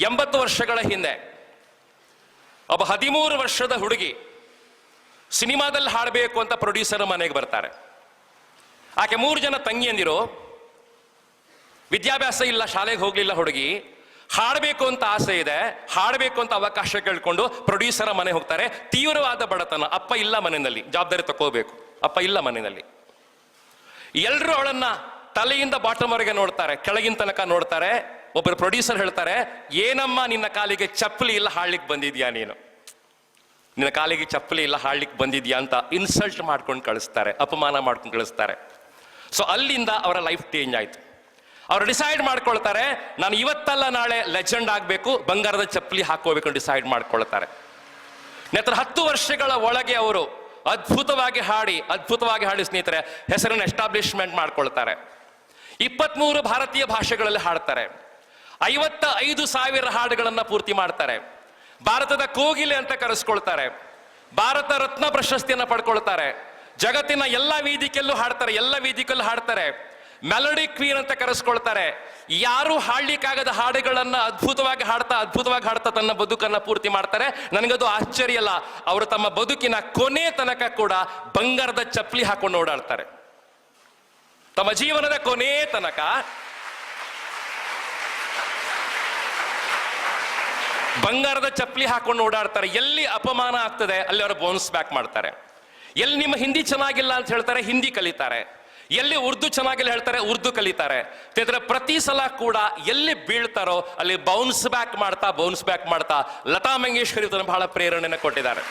80 ವರ್ಷಗಳ ಹಿಂದೆ ಒಬ್ಬ 13 ವರ್ಷದ ಹುಡುಗಿ ಸಿನಿಮಾದಲ್ಲಿ ಹಾಡಬೇಕು ಅಂತ ಪ್ರೊಡ್ಯೂಸರ್ ಮನೆಗೆ ಬರ್ತಾರೆ. ಆಕೆ 3 ಜನ ತಂಗಿಯಂದಿರು, ವಿದ್ಯಾಭ್ಯಾಸ ಇಲ್ಲ, ಶಾಲೆಗೆ ಹೋಗ್ಲಿಲ್ಲ. ಹುಡುಗಿ ಹಾಡಬೇಕು ಅಂತ ಆಸೆ ಇದೆ, ಹಾಡಬೇಕು ಅಂತ ಅವಕಾಶ ಕೇಳ್ಕೊಂಡು ಪ್ರೊಡ್ಯೂಸರ್ ಮನೆ ಹೋಗ್ತಾರೆ. ತೀವ್ರವಾದ ಬಡತನ, ಅಪ್ಪ ಇಲ್ಲ ಮನೆಯಲ್ಲಿ, ಜವಾಬ್ದಾರಿ ತಗೋಬೇಕು, ಅಪ್ಪ ಇಲ್ಲ ಮನೆಯಲ್ಲಿ. ಎಲ್ಲರೂ ಅವಳನ್ನ ತಲೆಯಿಂದ ಬಾಟಮ್ ವರೆಗೆ ನೋಡ್ತಾರೆ, ಕೆಳಗಿನ ತನಕ ನೋಡ್ತಾರೆ. ಒಬ್ಬರು ಪ್ರೊಡ್ಯೂಸರ್ ಹೇಳ್ತಾರೆ, ಏನಮ್ಮ ನಿನ್ನ ಕಾಲಿಗೆ ಚಪ್ಪಲಿ ಇಲ್ಲ, ಹಾಡ್ಲಿಕ್ಕೆ ಬಂದಿದ್ಯಾ ನೀನು, ನಿನ್ನ ಕಾಲಿಗೆ ಚಪ್ಪಲಿ ಇಲ್ಲ, ಹಾಡ್ಲಿಕ್ಕೆ ಬಂದಿದ್ಯಾ ಅಂತ ಇನ್ಸಲ್ಟ್ ಮಾಡ್ಕೊಂಡು ಕಳಿಸ್ತಾರೆ, ಅಪಮಾನ ಮಾಡ್ಕೊಂಡು ಕಳಿಸ್ತಾರೆ. ಸೊ ಅಲ್ಲಿಂದ ಅವರ ಲೈಫ್ ಚೇಂಜ್ ಆಯ್ತು. ಅವರು ಡಿಸೈಡ್ ಮಾಡ್ಕೊಳ್ತಾರೆ, ನಾನು ಇವತ್ತಲ್ಲ ನಾಳೆ ಲೆಜೆಂಡ್ ಆಗಬೇಕು, ಬಂಗಾರದ ಚಪ್ಪಲಿ ಹಾಕೋಬೇಕು ಡಿಸೈಡ್ ಮಾಡ್ಕೊಳ್ತಾರೆ. ನಂತರ 10 ವರ್ಷಗಳ ಒಳಗೆ ಅವರು ಅದ್ಭುತವಾಗಿ ಹಾಡಿ ಸ್ನೇಹಿತರೆ ಹೆಸರನ್ನು ಎಸ್ಟಾಬ್ಲಿಷ್ಮೆಂಟ್ ಮಾಡ್ಕೊಳ್ತಾರೆ. 23 ಭಾರತೀಯ ಭಾಷೆಗಳಲ್ಲಿ ಹಾಡ್ತಾರೆ. 55,000 ಹಾಡುಗಳನ್ನ ಪೂರ್ತಿ ಮಾಡ್ತಾರೆ. ಭಾರತದ ಕೋಗಿಲೆ ಅಂತ ಕರೆಸ್ಕೊಳ್ತಾರೆ. ಭಾರತ ರತ್ನ ಪ್ರಶಸ್ತಿಯನ್ನ ಪಡ್ಕೊಳ್ತಾರೆ. ಜಗತ್ತಿನ ಎಲ್ಲ ವೇದಿಕೆಯಲ್ಲೂ ಹಾಡ್ತಾರೆ. ಮೆಲೋಡಿ ಕ್ವೀನ್ ಅಂತ ಕರೆಸ್ಕೊಳ್ತಾರೆ. ಯಾರು ಹಾಡ್ಲಿಕ್ಕಾಗದ ಹಾಡುಗಳನ್ನ ಅದ್ಭುತವಾಗಿ ಹಾಡ್ತಾ ತನ್ನ ಬದುಕನ್ನ ಪೂರ್ತಿ ಮಾಡ್ತಾರೆ. ನನಗದು ಆಶ್ಚರ್ಯ ಅಲ್ಲ, ಅವರು ತಮ್ಮ ಬದುಕಿನ ಕೊನೆ ತನಕ ಕೂಡ ಬಂಗಾರದ ಚಪ್ಪಲಿ ಹಾಕೊಂಡು ಓಡಾಡ್ತಾರೆ. ತಮ್ಮ ಜೀವನದ ಕೊನೆ ತನಕ ಬಂಗಾರದ ಚಪ್ಪಲಿ ಹಾಕೊಂಡು ಓಡಾಡ್ತಾರೆ. ಎಲ್ಲಿ ಅಪಮಾನ ಆಗ್ತದೆ ಅಲ್ಲಿ ಅವರು ಬೌನ್ಸ್ ಬ್ಯಾಕ್ ಮಾಡ್ತಾರೆ. ಎಲ್ಲಿ ನಿಮ್ಮ ಹಿಂದಿ ಚೆನ್ನಾಗಿಲ್ಲ ಅಂತ ಹೇಳ್ತಾರೆ, ಹಿಂದಿ ಕಲಿತಾರೆ. ಎಲ್ಲಿ ಉರ್ದು ಚೆನ್ನಾಗಿಲ್ಲ ಹೇಳ್ತಾರೆ, ಉರ್ದು ಕಲಿತಾರೆ. ಪ್ರತಿ ಸಲ ಕೂಡ ಎಲ್ಲಿ ಬೀಳ್ತಾರೋ ಅಲ್ಲಿ ಬೌನ್ಸ್ ಬ್ಯಾಕ್ ಮಾಡ್ತಾ ಲತಾ ಮಂಗೇಶ್ಕರ್ ಇದನ್ನು ಬಹಳ ಪ್ರೇರಣೆಯನ್ನು ಕೊಟ್ಟಿದ್ದಾರೆ.